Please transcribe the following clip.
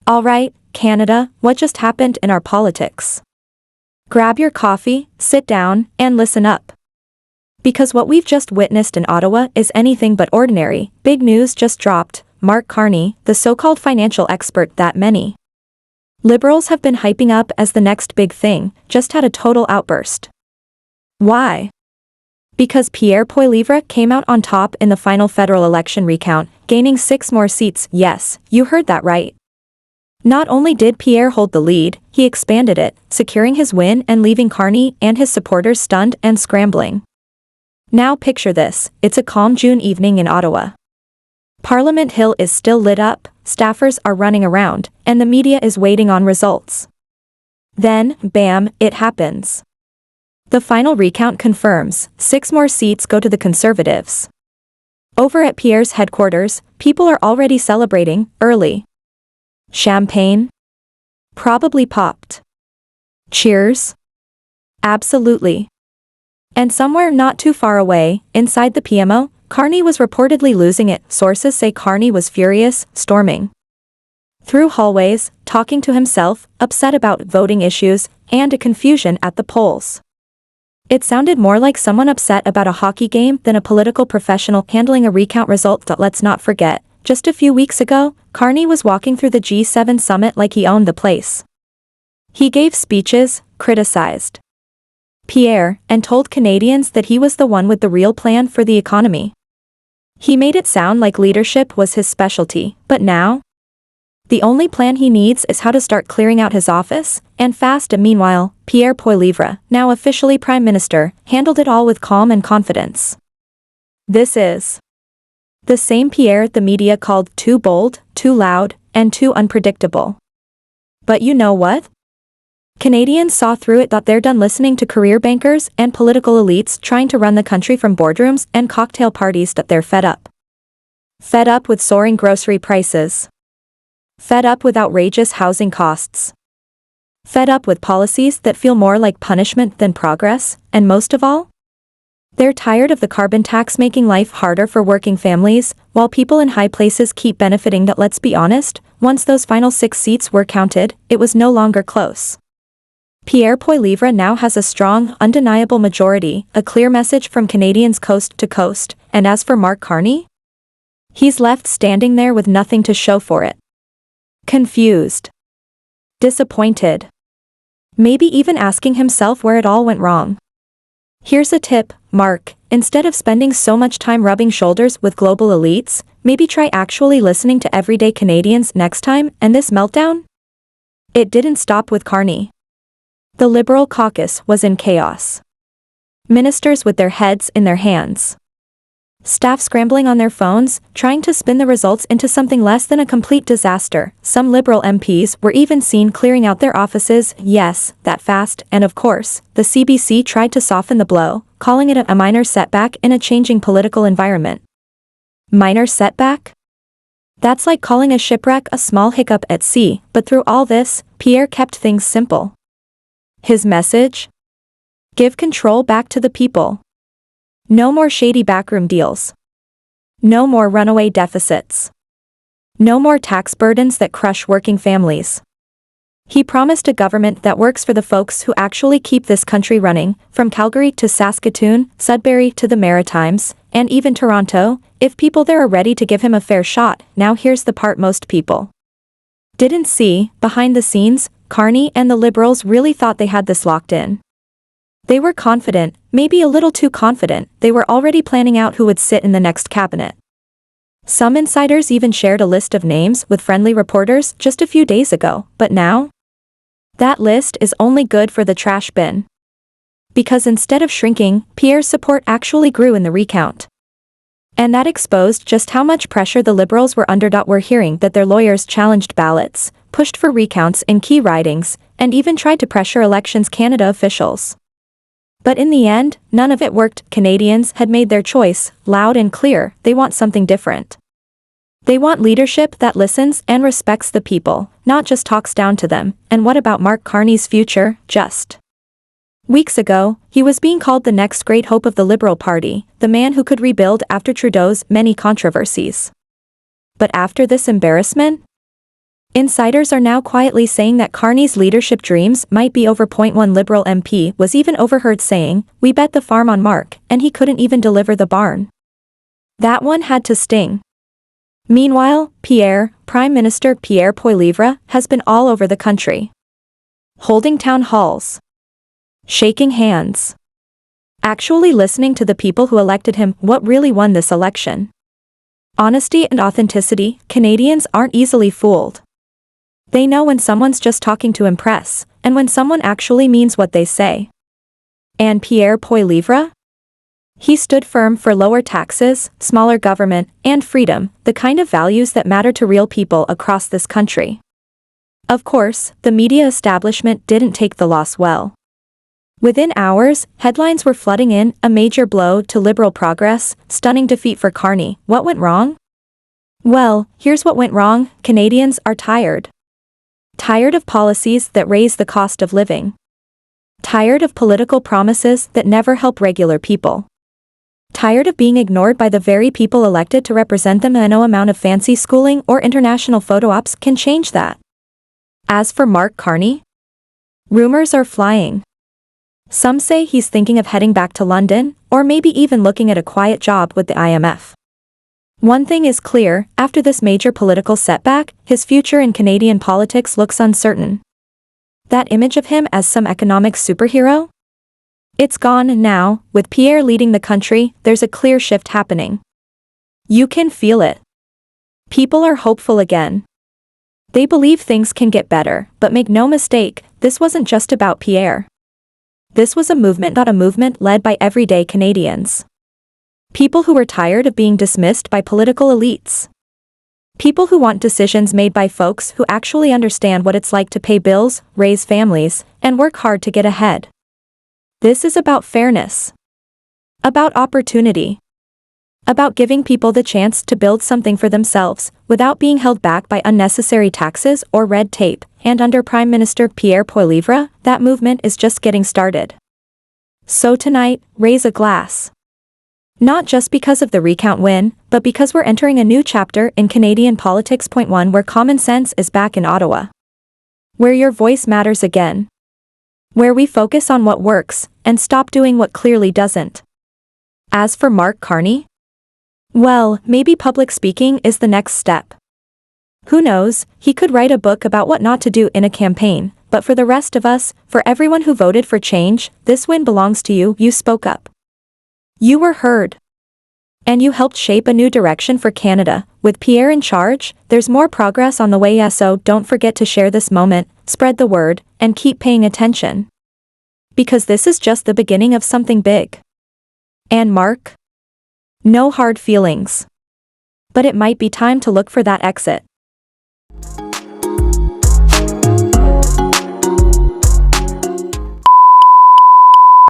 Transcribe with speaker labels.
Speaker 1: Alright, Canada, what just happened in our politics? Grab your coffee, sit down, and listen up. Because what we've just witnessed in Ottawa is anything but ordinary. Big news just dropped. Mark Carney, the so-called financial expert that many Liberals have been hyping up as the next big thing, just had a total outburst. Why? Because Pierre Poilievre came out on top in the final federal election recount, gaining 6 more seats. Yes, you heard that right. Not only did Pierre hold the lead, he expanded it, securing his win and leaving Carney and his supporters stunned and scrambling. Now picture this, it's a calm June evening in Ottawa. Parliament Hill is still lit up, staffers are running around, and the media is waiting on results. Then, bam, it happens. The final recount confirms, 6 more seats go to the Conservatives. Over at Pierre's headquarters, people are already celebrating, early. Champagne? Probably popped. Cheers? Absolutely. And somewhere not too far away, inside the PMO, Carney was reportedly losing it. Sources say Carney was furious, storming through hallways, talking to himself, upset about voting issues, and a confusion at the polls. It sounded more like someone upset about a hockey game than a political professional handling a recount result. Let's not forget, just a few weeks ago, Carney was walking through the G7 summit like he owned the place. He gave speeches, criticized Pierre, and told Canadians that he was the one with the real plan for the economy. He made it sound like leadership was his specialty, but now? The only plan he needs is how to start clearing out his office, and fast. And meanwhile, Pierre Poilievre, now officially Prime Minister, handled it all with calm and confidence. This is the same Pierre the media called too bold, too loud, and too unpredictable. But you know what? Canadians saw through it. They're done listening to career bankers and political elites trying to run the country from boardrooms and cocktail parties. They're fed up. Fed up with soaring grocery prices. Fed up with outrageous housing costs. Fed up with policies that feel more like punishment than progress, and most of all, they're tired of the carbon tax making life harder for working families, while people in high places keep benefiting. Let's be honest, once those final 6 seats were counted, it was no longer close. Pierre Poilievre now has a strong, undeniable majority, a clear message from Canadians coast to coast, and as for Mark Carney? He's left standing there with nothing to show for it. Confused. Disappointed. Maybe even asking himself where it all went wrong. Here's a tip, Mark, instead of spending so much time rubbing shoulders with global elites, maybe try actually listening to everyday Canadians next time. And this meltdown? It didn't stop with Carney. The Liberal caucus was in chaos. Ministers with their heads in their hands. Staff scrambling on their phones, trying to spin the results into something less than a complete disaster. Some Liberal MPs were even seen clearing out their offices, yes, that fast, and of course, the CBC tried to soften the blow, calling it a minor setback in a changing political environment. Minor setback? That's like calling a shipwreck a small hiccup at sea. But through all this, Pierre kept things simple. His message? Give control back to the people. No more shady backroom deals. No more runaway deficits. No more tax burdens that crush working families. He promised a government that works for the folks who actually keep this country running, from Calgary to Saskatoon, Sudbury to the Maritimes, and even Toronto, if people there are ready to give him a fair shot. Now here's the part most people didn't see. Behind the scenes, Carney and the Liberals really thought they had this locked in. They were confident, maybe a little too confident. They were already planning out who would sit in the next cabinet. Some insiders even shared a list of names with friendly reporters just a few days ago, but now? That list is only good for the trash bin. Because instead of shrinking, Pierre's support actually grew in the recount. And that exposed just how much pressure the Liberals were under. We're hearing that their lawyers challenged ballots, pushed for recounts in key ridings, and even tried to pressure Elections Canada officials. But in the end, none of it worked. Canadians had made their choice, loud and clear. They want something different. They want leadership that listens and respects the people, not just talks down to them. And what about Mark Carney's future? Just weeks ago, he was being called the next great hope of the Liberal Party, the man who could rebuild after Trudeau's many controversies. But after this embarrassment? Insiders are now quietly saying that Carney's leadership dreams might be over. One Liberal MP was even overheard saying, "We bet the farm on Mark, and he couldn't even deliver the barn." That one had to sting. Meanwhile, Prime Minister Pierre Poilievre has been all over the country. Holding town halls. Shaking hands. Actually listening to the people who elected him. What really won this election? Honesty and authenticity. Canadians aren't easily fooled. They know when someone's just talking to impress, and when someone actually means what they say. And Pierre Poilievre? He stood firm for lower taxes, smaller government, and freedom, the kind of values that matter to real people across this country. Of course, the media establishment didn't take the loss well. Within hours, headlines were flooding in, a major blow to Liberal progress, stunning defeat for Carney. What went wrong? Well, here's what went wrong. Canadians are tired. Tired of policies that raise the cost of living. Tired of political promises that never help regular people. Tired of being ignored by the very people elected to represent them, and no amount of fancy schooling or international photo ops can change that. As for Mark Carney, rumors are flying. Some say he's thinking of heading back to London, or maybe even looking at a quiet job with the IMF. One thing is clear, after this major political setback, his future in Canadian politics looks uncertain. That image of him as some economic superhero? It's gone now. With Pierre leading the country, there's a clear shift happening. You can feel it. People are hopeful again. They believe things can get better, but make no mistake, this wasn't just about Pierre. This was a movement, not a movement led by everyday Canadians. People who were tired of being dismissed by political elites. People who want decisions made by folks who actually understand what it's like to pay bills, raise families, and work hard to get ahead. This is about fairness. About opportunity. About giving people the chance to build something for themselves, without being held back by unnecessary taxes or red tape, and under Prime Minister Pierre Poilievre, that movement is just getting started. So tonight, raise a glass. Not just because of the recount win, but because we're entering a new chapter in Canadian politics. 1 Where common sense is back in Ottawa. Where your voice matters again. Where we focus on what works, and stop doing what clearly doesn't. As for Mark Carney? Well, maybe public speaking is the next step. Who knows, he could write a book about what not to do in a campaign, but for the rest of us, for everyone who voted for change, this win belongs to you. You spoke up. You were heard. And you helped shape a new direction for Canada. With Pierre in charge, there's more progress on the way. So don't forget to share this moment, spread the word, and keep paying attention. Because this is just the beginning of something big. And Mark? No hard feelings. But it might be time to look for that exit.